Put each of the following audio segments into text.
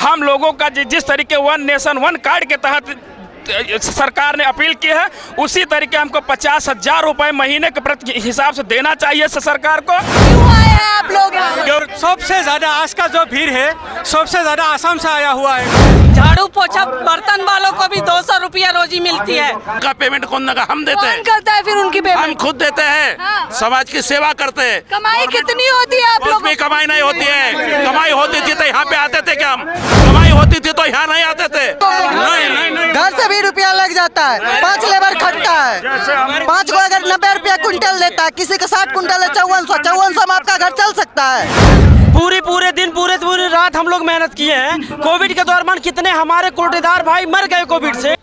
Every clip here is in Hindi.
हम लोगों का जिस तरीके वन नेशन वन कार्ड के तहत सरकार ने अपील की है, उसी तरीके हमको 50,000 रुपए महीने के प्रति हिसाब से देना चाहिए सरकार को। क्यों आए हैं आप लोग यहाँ? सबसे ज्यादा आज का जो भीड़ है सबसे ज्यादा आसाम से आया हुआ है। झाड़ू पोछा बर्तन वालों को भी 200 रुपया रोजी मिलती है। का पेमेंट कौन देगा? हम देते हैं। कौन करता है फिर उनकी पेमेंट? हम खुद देते हैं। हाँ। समाज की सेवा करते हैं। कमाई कितनी होती है आप लोग? में कमाई नहीं होती है। कमाई होती थी तो यहाँ पे आते थे क्या? हम कमाई होती थी तो यहाँ नहीं आते थे। नहीं। घर से भी रुपया लग जाता है। 5 लेबर खटता है। 5 को अगर 90 रुपया कुंटल देता है, किसी का 60 कुंटल है 5400 में आपका घर चल सकता है। पूरे दिन पूरी रात हम लोग मेहनत किए हैं। कोविड के दौरान कितने हमारे कोटेदार भाई मर गए कोविड से।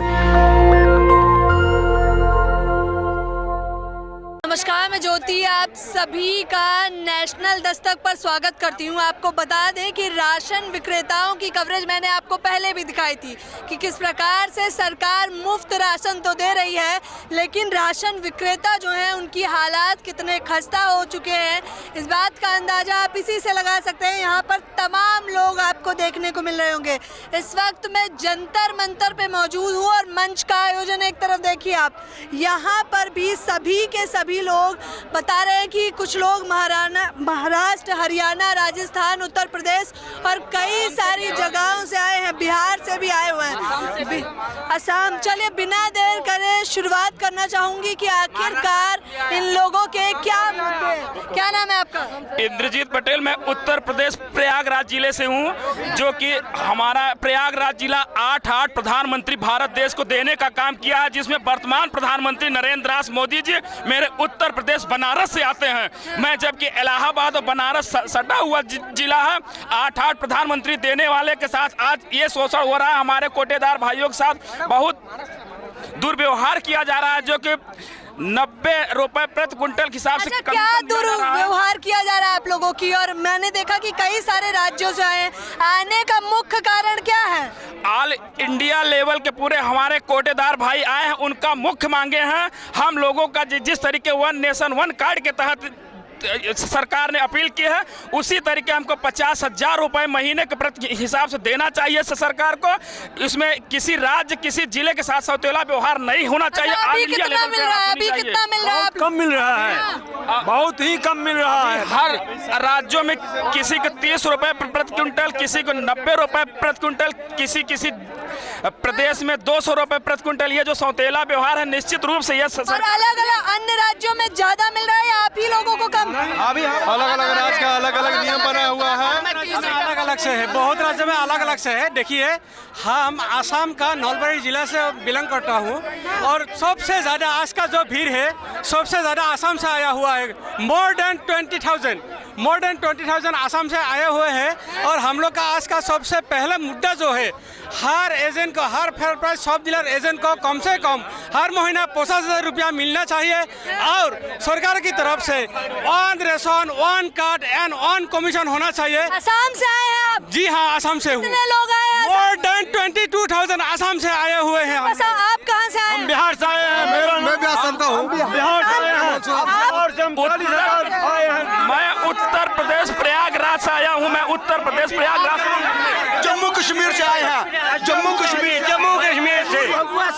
नमस्कार, मैं ज्योति आप सभी का नेशनल दस्तक पर स्वागत करती हूं। आपको बता दें कि राशन विक्रेताओं की कवरेज मैंने आपको पहले भी दिखाई थी कि किस प्रकार से सरकार मुफ्त राशन तो दे रही है, लेकिन राशन विक्रेता जो हैं उनकी हालात कितने खस्ता हो चुके हैं, इस बात का अंदाज़ा आप इसी से लगा सकते हैं। यहाँ पर तमाम लोग आपको देखने को मिल रहे होंगे। इस वक्त मैं जंतर मंतर पे मौजूद हूँ और मंच का आयोजन एक तरफ देखिए आप, यहाँ पर भी सभी के सभी लोग बता रहे हैं कि कुछ लोग महाराष्ट्र, हरियाणा, राजस्थान, उत्तर प्रदेश और कई सारी जगहों से आए हैं, बिहार से भी आए हुए हैं, असम। चलिए बिना देर करे शुरुआत करना चाहूंगी कि आखिरकार इन लोगों के क्या मुद्दे हैं। क्या नाम है आपका? इंद्रजीत पटेल। मैं उत्तर प्रदेश प्रयागराज जिले से हूँ, जो कि हमारा प्रयागराज जिला 8 प्रधानमंत्री भारत देश को देने का काम किया है, जिसमें वर्तमान प्रधानमंत्री नरेंद्र दास मोदी जी मेरे उत्तर प्रदेश बनारस से आते हैं। मैं जबकि इलाहाबाद और बनारस सटा हुआ जिला है। 8 प्रधानमंत्री देने वाले के साथ आज ये शोषण हो रहा है। हमारे कोटेदार भाइयों के साथ बहुत दुर्व्यवहार किया जा रहा है, जो कि 90 रुपए प्रति क्विंटल के हिसाब से। क्या दुर्व्यवहार किया जा रहा है आप लोगों की? और मैंने देखा कि कई सारे राज्यों से आए, आने का मुख्य कारण क्या है? ऑल इंडिया लेवल के पूरे हमारे कोटेदार भाई आए हैं। उनका मुख्य मांगे हैं, हम लोगों का जिस तरीके वन नेशन वन कार्ड के तहत सरकार ने अपील की है, उसी तरीके हमको 50,000 रुपए महीने के प्रति हिसाब से देना चाहिए सरकार को। इसमें किसी राज्य, किसी जिले के साथ सौतेला व्यवहार नहीं होना चाहिए। अभी कितना मिल रहा है? अभी कितना मिल रहा है? कम मिल रहा है, बहुत ही कम मिल रहा है। हर राज्यों में किसी को 30 रुपए प्रति क्विंटल, किसी को 90 रुपए प्रति क्विंटल, किसी प्रदेश में 200 रुपए प्रति क्विंटल। ये जो सौतेला व्यवहार है, निश्चित रूप से ये अलग अलग अन्य राज्यों में ज्यादा मिल रहा है या आप ही लोगों को कम? अभी अलग अलग राज्य का अलग अलग नियम बना हुआ है। अलग अलग से है, बहुत राज्यों में अलग अलग से है। देखिए, हम आसाम का नलबारी जिला से बिलोंग करता हूँ और सबसे ज़्यादा आज का जो भीड़ है सबसे ज़्यादा आसाम से आया हुआ है। मोर देन 20,000 आसाम से आए हुए हैं। और हम लोग का आज का सबसे पहला मुद्दा जो है, हर एजेंट को, हर fair price shop dealer agent को कम से कम हर महीना 50,000 रुपया मिलना चाहिए। और सरकार की तरफ से 1 रेशन 1 कार्ड एंड 1 कमीशन होना चाहिए। असम से आए हैं आप? जी हाँ, आसाम से हूँ। कितने लोग आए हैं? मोर देन 22,000 आसाम से आए हुए हैं। आप कहाँ से आए? बिहार से आए हैं। मैं भी आसाम का हूँ। बिहार से आए हैं। मैं उत्तर प्रदेश प्रयागराज से आया हूँ। मैं उत्तर प्रदेश प्रयागराज से, जम्मू कश्मीर से आए हैं। जम्मू कश्मीर से।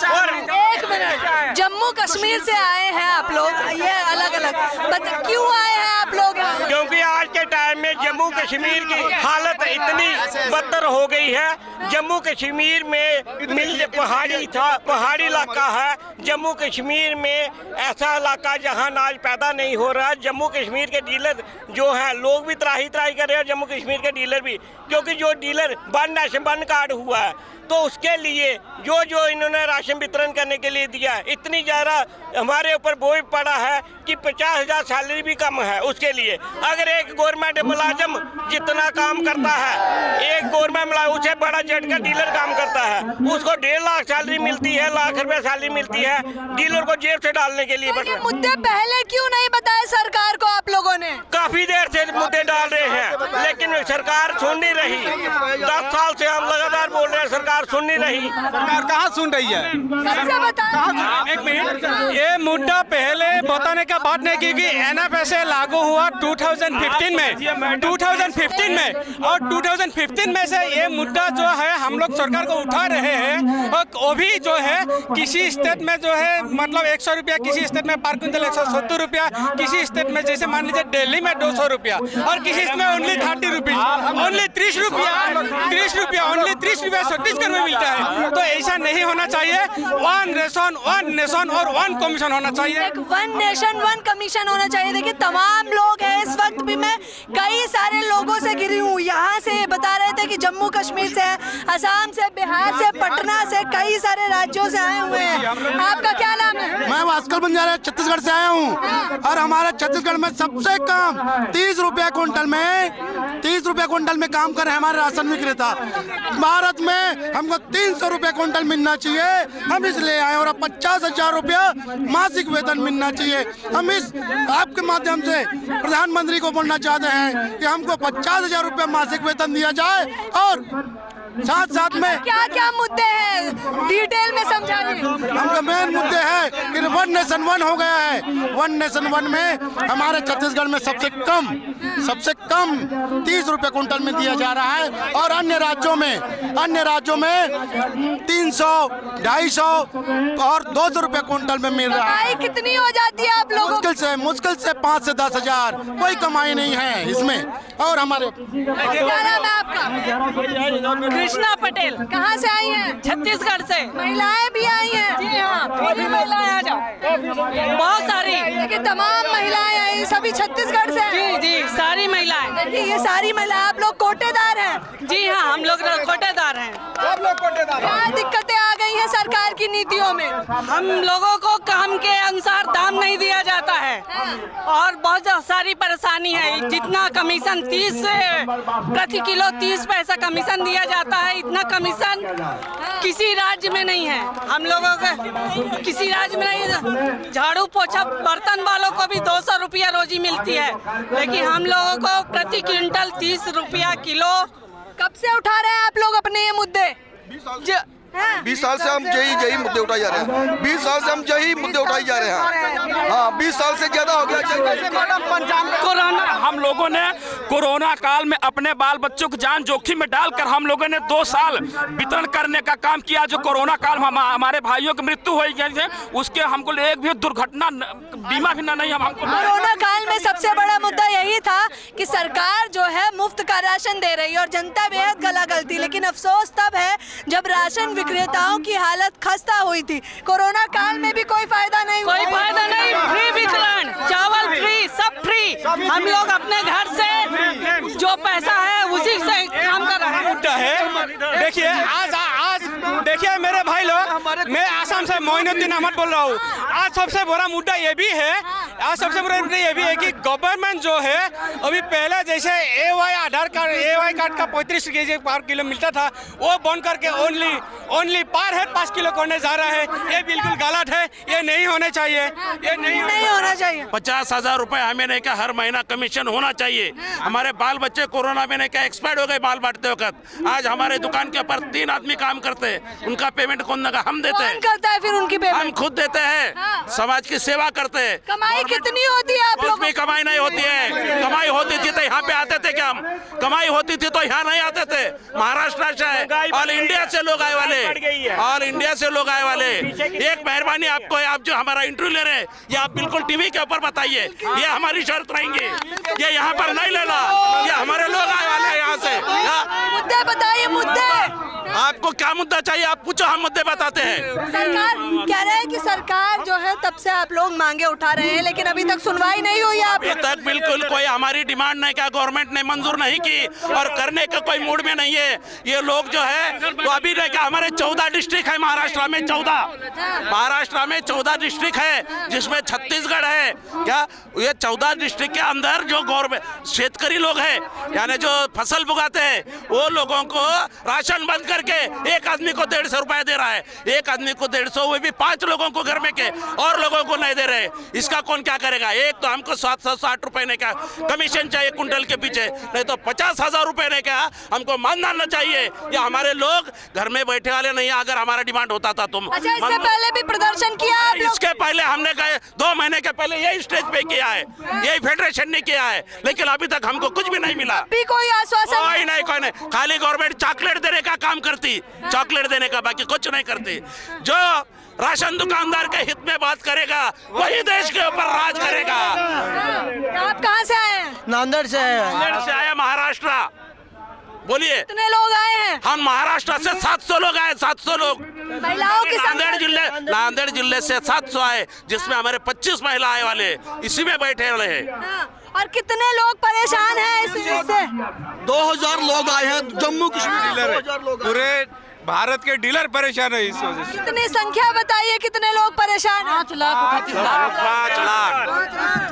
और एक मिनट, जम्मू कश्मीर से आए हैं आप लोग, ये अलग अलग क्यों आए हैं आप लोग? क्योंकि आज के टाइम में जम्मू कश्मीर की हालत इतनी बदतर हो गई है। जम्मू कश्मीर में पहाड़ी इलाका है। जम्मू कश्मीर में ऐसा इलाका जहां अनाज पैदा नहीं हो रहा। जम्मू कश्मीर के डीलर जो हैं, लोग भी त्राही कर रहे हैं, जम्मू कश्मीर के डीलर भी, क्योंकि जो डीलर वन कार्ड हुआ है, तो उसके लिए जो इन्होंने राशन वितरण करने के लिए दिया है, इतनी ज़्यादा हमारे ऊपर बोझ पड़ा है कि 50,000 सैलरी भी कम है उसके लिए। अगर एक गवर्नमेंट मुलाजिम जितना काम करता है, एक गवर्नमेंट मुलाजिम उससे बड़ा जेट का डीलर काम करता है, उसको 1.5 लाख सैलरी मिलती है, लाख रुपए सैलरी मिलती है, डीलर को जेब से डालने के लिए। ये मुद्दे पहले क्यों नहीं बताए सरकार को आप लोगों ने? काफी देर से मुद्दे डाल रहे हैं, लेकिन सरकार सुन नहीं रही। 10 साल से हम लगातार बोल रहे हैं, सरकार सरकार सुन नहीं रही। सरकार कहाँ सुन रही है? कैसे बताएं? एक मिनट, ये मुद्दा पहले बताने का बात नहीं की कि एनएफएसए लागू हुआ 2015 में 2015 में और 2015 में से ये मुद्दा जो है हम लोग सरकार को उठा रहे हैं। और वो भी जो है किसी स्टेट में जो है मतलब 100 रुपया, किसी स्टेट में पर क्विंटल 170 रुपया, किसी स्टेट में जैसे मान लीजिए दिल्ली में 200 रुपया और किसी में ओनली 30 रुपीज, ओनली 30 रुपया ओनली 30 रुपया छत्तीसगढ़ में मिलता है। तो ऐसा नहीं होना चाहिए। वन नेशन और वन कमीशन होना चाहिए। एक वन नेशन वन कमीशन होना चाहिए। देखिए तमाम लोग हैं, इस वक्त भी मैं कई सारे लोगों से घिरी हूँ। यहाँ से बता रहे थे कि जम्मू कश्मीर से, असम से, बिहार से, पटना से, कई सारे राज्यों से आए हुए हैं। आपका क्या नाम है? मैं भास्कर बंजारा छत्तीसगढ़ से आया हूँ और हमारे छत्तीसगढ़ में सबसे कम 30 रुपया क्विंटल में काम कर रहे हैं हमारे राशन विक्रेता। भारत में हमको 300 रुपया क्विंटल मिलना चाहिए, हम इसलिए आए और 50,000 रुपया मासिक वेतन मिलना चाहिए। हम इस आपके माध्यम से प्रधानमंत्री को बोलना चाहते हैं कि हमको 50,000 रुपया मासिक वेतन दिया जाए और साथ में क्या क्या मुद्दे हैं डिटेल में समझाइए। हमका मेन मुद्दे है कि वन नेशन वन हो गया है। वन नेशन वन में हमारे छत्तीसगढ़ में सबसे कम 30 रुपये क्विंटल में दिया जा रहा है और अन्य राज्यों में 300, 250 और 200 रुपये क्विंटल में मिल रहा है। कमाई कितनी हो जाती है आप लोगों? मुश्किल से 5 से 10 हजार, कोई कमाई नहीं है इसमें। और हमारे क्या नाम है आपका? कृष्णा पटेल। कहाँ से आई हैं? छत्तीसगढ़ से। महिलाएं भी आई हैं? जी हाँ, थोड़ी महिलाएं आ जाओ, बहुत सारी। देखिए तमाम महिलाएं आई, सभी छत्तीसगढ़ से हैं। जी सारी महिलाएं। देखिए ये सारी महिलाएं, आप लोग कोटेदार हैं? जी हाँ, हम लोग कोटेदार हैं। क्या दिक्कतें आ गई हैं सरकार की नीतियों में? हम लोगों को काम के अनुसार दाम नहीं दिया जाता है और बहुत सारी परेशानी है। जितना कमीशन 30 से प्रति किलो 30 पैसा कमीशन दिया जाता है, इतना कमीशन किसी राज्य में नहीं है। हम लोगों का किसी राज्य में नहीं। झाड़ू पोछा बर्तन वालों को भी 200 रुपया रोजी मिलती है, लेकिन हम लोगों को प्रति क्विंटल 30 रुपया किलो। कब से उठा रहे हैं आप लोग अपने ये मुद्दे? 20 साल से हम यही मुद्दे उठाए जा रहे हैं। 20 साल से हम यही मुद्दे उठाए जा रहे हैं। हाँ, 20 साल से ज्यादा हो गया। कोरोना, हम लोगों ने कोरोना काल में अपने बाल बच्चों की जान जोखिम में डालकर हम लोगों ने 2 साल वितरण करने का काम किया। जो कोरोना काल में हमारे भाइयों की मृत्यु हुई है, उसके हमको एक भी दुर्घटना बीमा भी नहीं। हमको कोरोना काल में सबसे बड़ा मुद्दा यही था कि सरकार जो है मुफ्त का राशन दे रही है और जनता बेहद गला गलती। लेकिन अफसोस तब है जब राशन विक्रेताओं की हालत खस्ता हुई थी। कोरोना काल में भी कोई फायदा नहीं हुआ। कोई फायदा नहीं, फ्री वितरण, चावल फ्री, सब फ्री। हम लोग अपने घर से जो पैसा है उसी से काम कर रहे हैं। मुद्दा है। देखिए आज देखिए मेरे भाई लोग, मैं आसाम से मोइनुद्दीन अहमद बोल रहा हूँ। आज सबसे बड़ा मुद्दा ये भी है कि गवर्नमेंट जो है अभी पहले जैसे AY आधार कार्ड, AY कार्ड का 35 केजी पर किलो मिलता था, वो बंद करके ओनली पर हेड 5 किलो करने जा रहा है। ये बिल्कुल गलत है, ये नहीं होने चाहिए, ये नहीं होना चाहिए। 50,000 रुपए हमें नहीं का हर महीना कमीशन होना चाहिए। हमारे बाल बच्चे कोरोना में नहीं का एक्सपायर्ड हो गए बाल बांटते वक्त। आज हमारे दुकान के ऊपर 3 आदमी काम करते हैं, उनका पेमेंट कौन देगा? हम देते हैं। कौन करता है फिर उनकी पेमेंट? हम खुद देते हैं। हाँ। समाज की सेवा करते हैं। कमाई कितनी होती है आप लोग? कमाई नहीं होती है। कमाई होती थी तो यहाँ पे आते थे क्या? हम कमाई होती थी तो यहाँ नहीं आते थे। महाराष्ट्र से ऑल इंडिया से लोग आए वाले, ऑल इंडिया से लोग आए वाले। एक मेहरबानी आपको, आप जो हमारा इंटरव्यू ले रहे हैं, ये आप बिल्कुल टीवी के ऊपर बताइए। ये हमारी शर्त रहेंगे, ये यहाँ पर नहीं लेना। ये हमारे लोग आए वाले हैं यहाँ से। मुद्दे बताइए, मुद्दे। आपको क्या मुद्दा चाहिए आप पूछो, हम मुद्दे बताते हैं। सरकार कह रहे हैं कि सरकार जो है तब से आप लोग मांगे उठा रहे हैं, लेकिन अभी तक सुनवाई नहीं हुई है। अभी तक बिल्कुल कोई हमारी डिमांड नहीं, क्या गवर्नमेंट ने मंजूर नहीं की और करने का कोई मूड में नहीं है। ये लोग जो है तो अभी नहीं क्या, हमारे 14 डिस्ट्रिक्ट है महाराष्ट्र में, 14 डिस्ट्रिक्ट है, जिसमें छत्तीसगढ़ है। क्या ये 14 डिस्ट्रिक्ट के अंदर जो गवर्नमेंट शेतकरी लोग हैं, यानी जो फसल उगाते हैं, वो लोगों को राशन बंद करके एक आदमी को 150 रुपया दे रहा है, एक आदमी को 150, वो भी 5 लोगों को घर में के, और लोगों को नहीं दे रहे। इसका कौन क्या करेगा? एक तो हमको 760 रुपए ने क्या कमीशन चाहिए कुंटल के पीछे, नहीं तो 50,000 रुपए ने क्या हमको मान डालना चाहिए। या हमारे लोग घर में बैठे वाले नहीं है। अगर हमारा डिमांड होता था तुम अच्छा, इससे पहले भी प्रदर्शन किया आप लोग? इसके पहले हमने कहा 2 महीने के पहले यही स्टेज पे किया है, यही फेडरेशन ने किया है, लेकिन अभी तक हमको कुछ भी नहीं मिला। भी कोई आश्वासन? कोई नहीं, खाली गवर्नमेंट चॉकलेट देने का काम करती, चॉकलेट देने का, बाकी कुछ नहीं करती। जो राशन दुकानदार के हित में बात करेगा वही देश के ऊपर राज करेगा। आप कहाँ से आए हैं? नांदेड़ से नांदेड़ से आया, महाराष्ट्र। बोलिए कितने लोग आए हैं? हम महाराष्ट्र से 700 लोग आए, 700 लोग। महिलाओं की नांदेड़ जिले से 700 आए, जिसमें हमारे 25 महिला आए वाले इसी में बैठे वाले हैं। और कितने लोग परेशान हैं इससे? 2000 लोग आए हैं जम्मू कश्मीर। पूरे भारत के डीलर परेशान है इस वजह से। कितनी संख्या बताइए, कितने लोग परेशान हैं? 5 लाख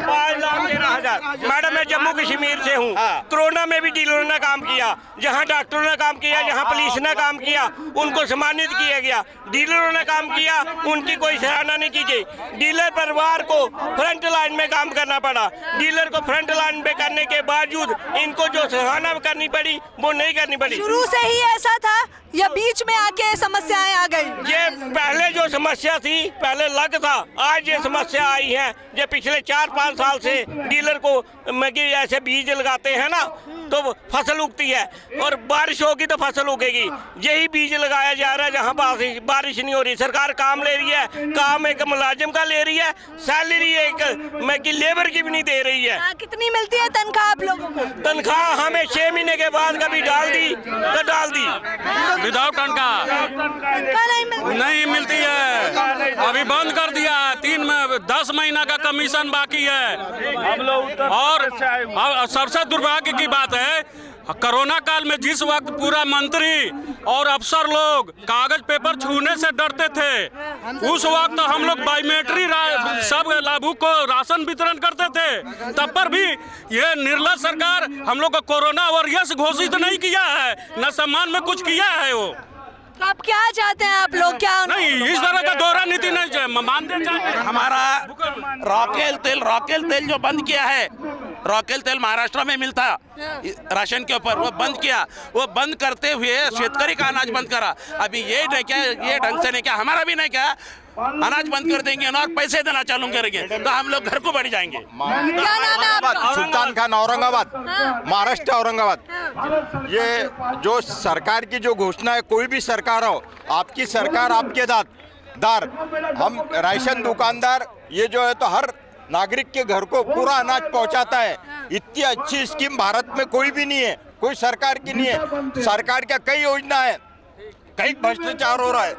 5,13,000। मैडम मैं जम्मू कश्मीर से हूँ। कोरोना में भी डीलरों ने काम किया, जहाँ डॉक्टरों ने काम किया, जहाँ पुलिस ने काम किया, उनको सम्मानित किया गया। डीलरों ने काम किया, उनकी कोई सराहना नहीं की गई। डीलर परिवार को फ्रंट लाइन में काम करना पड़ा। डीलर को फ्रंट लाइन में करने के बावजूद इनको जो सराहना करनी पड़ी वो नहीं करनी पड़ी। शुरू से ही ऐसा था या बीच में आके समस्याएं आ गई? ये पहले जो समस्या थी पहले अलग था, आज ये समस्या आई है। ये पिछले 4-5 साल से डीलर को ऐसे बीज लगाते हैं ना तो फसल उगती है, और बारिश होगी तो फसल उगेगी। यही बीज लगाया जा रहा है जहाँ बारिश नहीं हो रही। सरकार काम ले रही है, काम एक मुलाजिम का ले रही है, सैलरी एक लेबर की भी नहीं दे रही है। कितनी मिलती है तनख्वाह आप लोगों को? तनख्वाह हमें 6 महीने के बाद कभी डाल दी तो डाल दी, विदाउट तनख्वाह नहीं मिलती है। अभी बंद कर दिया है, 10 महीना का कमीशन बाकी है। हम लोग और सबसे दुर्भाग्य की बात है, कोरोना काल में जिस वक्त पूरा मंत्री और अफसर लोग कागज पेपर छूने से डरते थे, उस वक्त हम लोग बायोमेट्रिक सब लाभुक को राशन वितरण करते थे। तब पर भी ये निर्लज सरकार हम लोग को कोरोना वॉरियर्स घोषित नहीं किया है, न सम्मान में कुछ किया है। वो तो आप क्या चाहते हैं? आप लोग क्या नहीं, इस तरह का दोहरा नीति नहीं मानते चाहिए। हमारा रॉकेल तेल जो बंद किया है, रॉकेल तेल महाराष्ट्र में मिलता राशन के ऊपर, वो बंद किया। वो बंद करते हुए शेतकरी का अनाज बंद करा। अभी ये नहीं क्या, ये ढंग से नहीं क्या, हमारा भी नहीं क्या, अनाज बंद कर देंगे और पैसे देना चालू करेंगे तो हम लोग घर को बढ़ जाएंगे। क्या नाम है आपका? सुल्तान खान, औरंगाबाद, महाराष्ट्र, औरंगाबाद। ये जो सरकार की जो घोषणा है, कोई भी सरकार हो, आपकी सरकार आपके दार, हम राशन दुकानदार ये जो है तो हर नागरिक के घर को पूरा अनाज पहुंचाता है। इतनी अच्छी स्कीम भारत में कोई भी नहीं है, कोई सरकार की नहीं है। सरकार का कई योजना है, कई भ्रष्टाचार हो रहा है।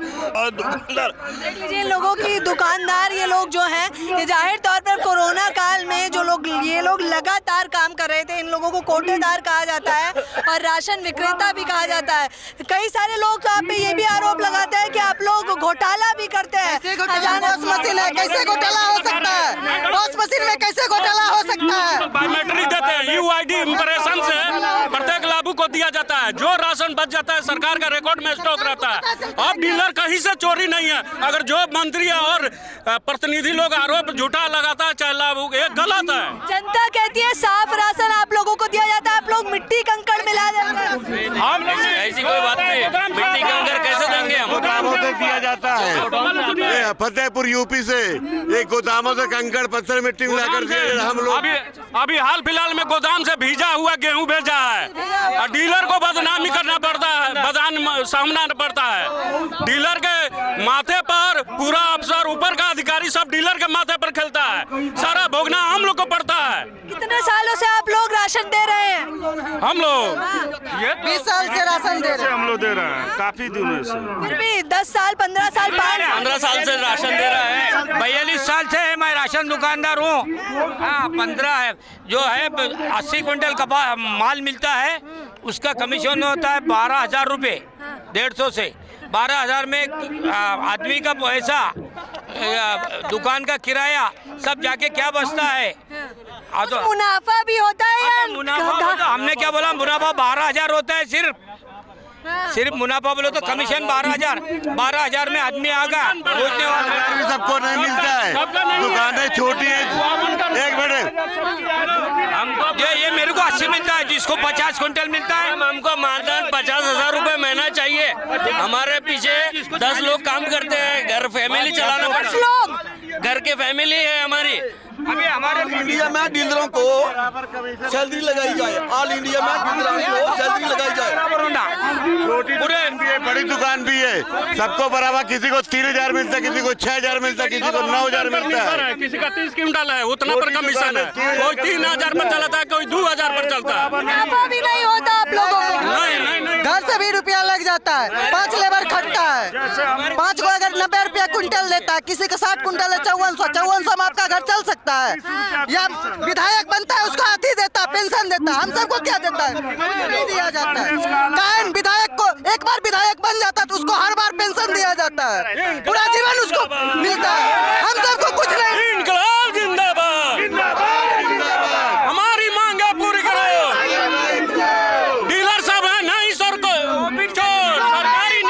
दुकानदार देख लीजिए, लोगों की दुकानदार ये लोग जो हैं, ये जाहिर तौर पर कोरोना काल में जो लोग ये लोग लगातार काम कर रहे थे, इन लोगों को कोटेदार कहा जाता है और राशन विक्रेता भी कहा जाता है। कई सारे लोग आप पे ये भी आरोप लगाते हैं कि आप लोग घोटाला भी करते हैं। पॉस मशीन है, कैसे घोटाला हो सकता है? पॉस मशीन में कैसे घोटाला हो सकता है? बायोमेट्रिक देते हैं, UID इंप्रेशन से प्रत्येक लाभुक को दिया जाता है। जो राशन बच जाता है सरकार का रिकॉर्ड में स्टॉक रहता है। अब डीलर कहीं से चोरी नहीं है। अगर जो मंत्री और प्रतिनिधि लोग आरोप झूठा लगाता है चाहे लाभुक, ये गलत है। जनता कहती है साफ राशन आप लोगों को दिया जाता है, आप लोग मिट्टी कंकड़ मिला देते हैं। हम लोग ऐसी कोई बात नहीं, मिट्टी कंकड़ कैसे देंगे हम? गोदामों से दिया जाता है। फतेहपुर यूपी से एक गोदामों से कंकड़ पत्थर मिट्टी मिलाकर दिया। हम लोग अभी हाल फिलहाल में गोदाम से भीजा हुआ गेहूं भेजा है और डीलर को बदनामी करना पड़ता है, बदनाम सामना पड़ता है। डीलर के माथे पर पूरा अफसर, ऊपर का अधिकारी सब डीलर के माथे पर खेलता है। सारा भोगना हम लोग को पड़ता है। कितने सालों से आप लोग राशन दे रहे हैं? हम लोग 20 साल से राशन दे रहे हैं। हम लोग दे रहे हैं काफी दिनों से। फिर भी 10 साल 15 साल 15 साल से राशन दे रहा है। 42 साल से मैं राशन दुकानदार हूँ। हाँ, 15 जो है 80 क्विंटल का माल मिलता है, उसका कमीशन होता है 12,000 रुपये, 150 से 12,000 में आदमी का पैसा, दुकान का किराया सब जाके क्या बचता है? तो मुनाफा भी होता है या मुनाफा हमने क्या बोला, मुनाफा 12,000 होता है सिर्फ। सिर्फ मुनाफा बोलो तो कमीशन 12,000 में आदमी आगा सबको नहीं मिलता है, दुकानें छोटी है। एक मिनट, ये मेरे को 80 मिलता है, जिसको 50 क्विंटल मिलता है। हमको मानधन 50,000 रुपए महीना चाहिए। हमारे पीछे 10 लोग काम करते हैं, घर फैमिली चलाना पड़ता है, घर के फैमिली है हमारी। अभी हमारे इंडिया में डीलरों को सैलरी लगाई जाए, ऑल इंडिया में डीलरों को सैलरी लगाई जाए। छोटी दुकान भी है, बड़ी दुकान भी है, सबको बराबर। किसी को 3,000 मिलता है, किसी को 6,000 मिलता है, किसी को 9,000 मिलता है। किसी का 30 क्विंटल है, उतना पर कमीशन है। कोई 3,000 पर चलता है, कोई 2,000 पर चलता है। मुनाफा भी नहीं होता आप लोगों को। नहीं। घर से भी रुपया लग जाता है, 5 लेबर खटता है। 5 को अगर 90 रुपया कुंटल देता है, किसी का 60 कुंटल है 5400 में आपका घर चल सकता है। या विधायक बनता है उसको हाथी देता है, पेंशन देता है, हम सबको क्या देता है? नहीं दिया जाता है। कायन विधायक को एक बार विधायक बन जाता है तो उसको हर बार पेंशन दिया जाता है, पूरा जीवन उसको मिलता है। हम सबको कुछ नहीं। इनकलाब जिंदाबाद, हमारी मांगे पूरी करो। डीलर सब है नहीं सर को सरकारी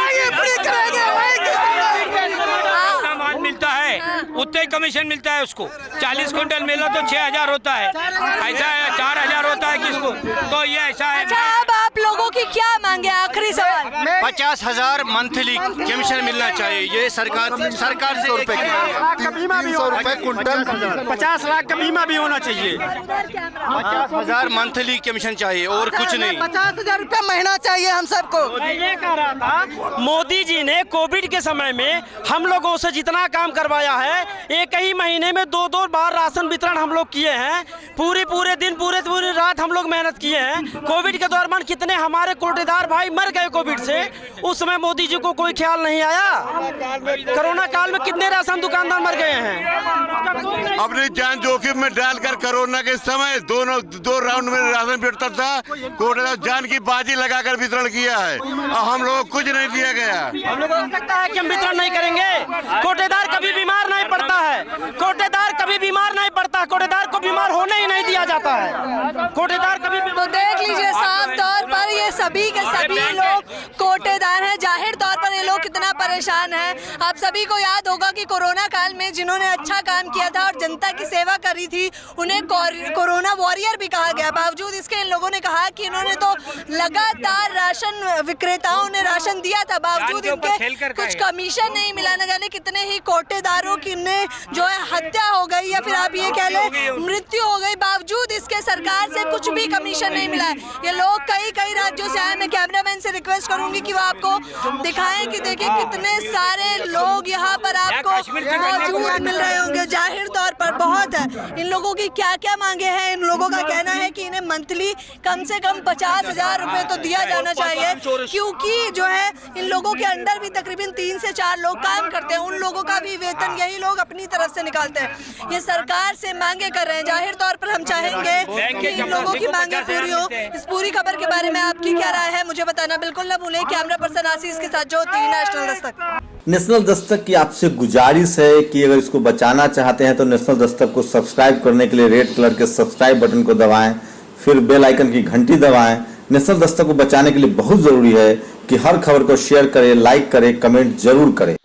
सामान मिलता है, उतने ही कमीशन मिलता है उसको। 40 क्विंटल मिला तो 6,000 होता है, ऐसा है 4,000 होता है किसको, तो ये ऐसा है। अच्छा, अब आप लोगों की क्या मांगे? आखिरी सवाल। 50,000 मंथली कमीशन मिलना चाहिए। ये सरकार से 300 रुपए कुंटल, 50 लाख का बीमा भी होना चाहिए। 50,000 मंथली कमीशन चाहिए और कुछ नहीं। 50,000 रुपया महीना चाहिए हम सबको। ये कह रहा था, मोदी जी ने कोविड के समय में हम लोगों से जितना काम करवाया है, एक ही महीने में 2 बार राशन वितरण हम लोग किए हैं। पूरे दिन पूरी रात हम लोग मेहनत किए हैं। कोविड के दौरान कितने हमारे कोटेदार भाई मर गए कोविड से, उस समय मोदी जी को कोई ख्याल नहीं आया। कोरोना काल में कितने राशन दुकानदार मर गए हैं। अपनी जान जोखिम में डालकर कोरोना के समय दो राउंड में राशन बिटता था, कोटेदार जान की बाजी लगाकर वितरण किया है और हम लोगों को कुछ नहीं दिया गया। हम लोग को लगता है कि हम वितरण नहीं करेंगे। कोटेदार कभी बीमार नहीं पड़ता है, कोटेदार कभी बीमार नहीं पड़ता, कोटेदार को बीमार होने ही नहीं दिया जाता है। कोटेदार कभी तो देख लीजिए, साफ तौर पर ये सभी के सभी लोग कोटेदार हैं। जाहिर तौर पर ये लोग कितना परेशान हैं। आप सभी को याद होगा कि कोरोना काल में जिन्होंने अच्छा काम किया था और जनता की सेवा करी थी, उन्हें कोरोना वॉरियर भी कहा गया। बावजूद इसके इन लोगों ने कहा कि इन्होंने तो लगातार राशन विक्रेताओं ने राशन दिया था, बावजूद इनके कुछ कमीशन नहीं मिला। न जाने कितने ही कोटेदारों की जो है हत्या हो गई या फिर आप ये कह लें मृत्यु हो गई, बावजूद इसके सरकार से कुछ भी कमीशन नहीं मिला है। ये लोग कई राज्यों से आए। मैं कैमरामैन से रिक्वेस्ट करूंगी कि वो आपको दिखाएं कि देखिए कितने सारे लोग यहाँ पर आपको मौजूद मिल रहे होंगे। जाहिर तौर पर बहुत है। इन लोगों की क्या क्या मांगे हैं? इन लोगों का कहना है कि इन्हें मंथली कम से कम 50,000 रुपए तो दिया जाना चाहिए, क्योंकि जो है इन लोगों के अंडर भी तकरीबन 3 से 4 लोग काम करते हैं। उन लोगों का भी वेतन यही लोग अपनी तरफ से निकालते हैं। ये सरकार से मांगे कर रहे हैं। जाहिर तौर पर हम चाहेंगे कि इन लोगों की मांगे पूरी हो। इस पूरी खबर के बारे में आपकी क्या राय है, मुझे बताना बिल्कुल ना भूलें। कैमरा पर्सन आशीष के साथ ज्योति, नेशनल दस्तक। नेशनल दस्तक की आपसे गुजारिश है कि अगर इसको बचाना चाहते हैं तो नेशनल दस्तक को सब्सक्राइब करने के लिए रेड कलर के सब्सक्राइब बटन को दबाएं, फिर बेल आइकन की घंटी दबाएं। नेशनल दस्तक को बचाने के लिए बहुत जरूरी है कि हर खबर को शेयर करें, लाइक करें, कमेंट जरूर करें।